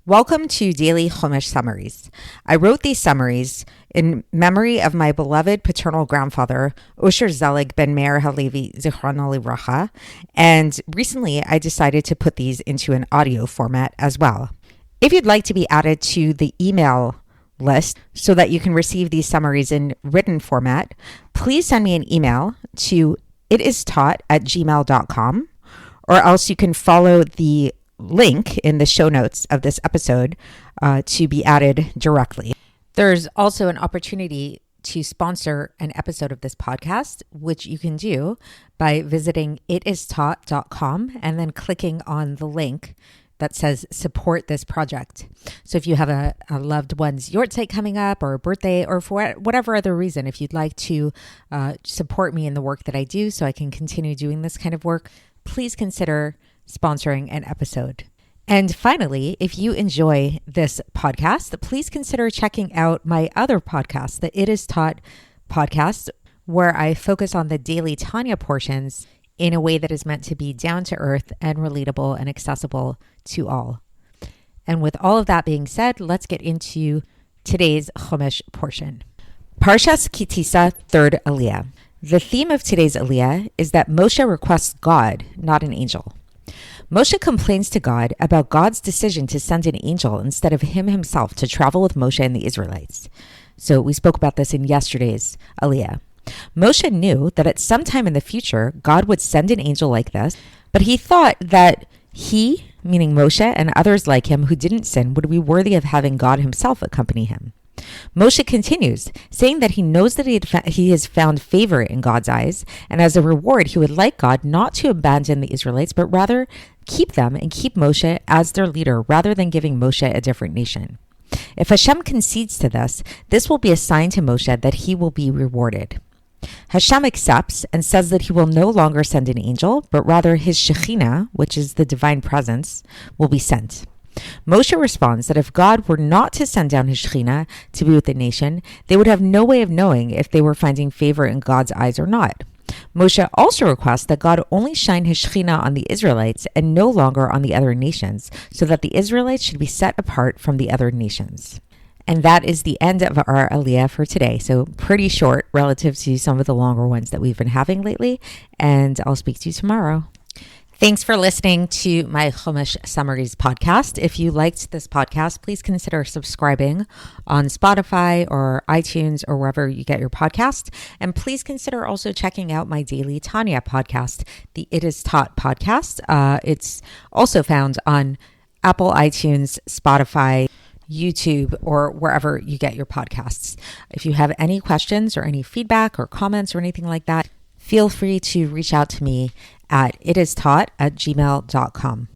Welcome to Daily Chumash Summaries. I wrote these summaries in memory of my beloved paternal grandfather, Ousher Zelig ben Myer HaLevi Z, and recently I decided to put these into an audio format as well. If you'd like to be added to the email list so that you can receive these summaries in written format, please send me an email to itistaught@gmail.com, or else you can follow the link in the show notes of this episode to be added directly. There's also an opportunity to sponsor an episode of this podcast, which you can do by visiting itistaught.com and then clicking on the link that says support this project. So if you have a loved one's yahrzeit coming up or a birthday or for whatever other reason, if you'd like to support me in the work that I do so I can continue doing this kind of work, please consider sponsoring an episode. And finally, if you enjoy this podcast, please consider checking out my other podcast, the It Is Taught podcast, where I focus on the daily Tanya portions in a way that is meant to be down to earth and relatable and accessible to all. And with all of that being said, let's get into today's Chumash portion. Parshas Tisa, 3rd Aliya. The theme of today's Aliya is that Moshe requests God, not an angel. Moshe complains to God about God's decision to send an angel instead of him himself to travel with Moshe and the Israelites. So we spoke about this in yesterday's Aliya. Moshe knew that at some time in the future, God would send an angel like this, but he thought that he, meaning Moshe, and others like him who didn't sin would be worthy of having God himself accompany him. Moshe continues, saying that he knows that he has found favor in God's eyes, and as a reward, he would like God not to abandon the Israelites, but rather keep them and keep Moshe as their leader, rather than giving Moshe a different nation. If Hashem concedes to this will be a sign to Moshe that he will be rewarded. Hashem accepts and says that he will no longer send an angel, but rather his Shekhinah, which is the divine presence, will be sent. Moshe responds that if God were not to send down his Shekhinah to be with the nation, they would have no way of knowing if they were finding favor in God's eyes or not. Moshe also requests that God only shine his Shekhinah on the Israelites and no longer on the other nations, so that the Israelites should be set apart from the other nations. And that is the end of our Aliya for today. So pretty short relative to some of the longer ones that we've been having lately. And I'll speak to you tomorrow. Thanks for listening to my Chumash Summaries podcast. If you liked this podcast, please consider subscribing on Spotify or iTunes or wherever you get your podcast. And please consider also checking out my daily Tanya podcast, the It Is Taught podcast. It's also found on Apple, iTunes, Spotify, YouTube, or wherever you get your podcasts. If you have any questions or any feedback or comments or anything like that, feel free to reach out to me at itistaught@gmail.com.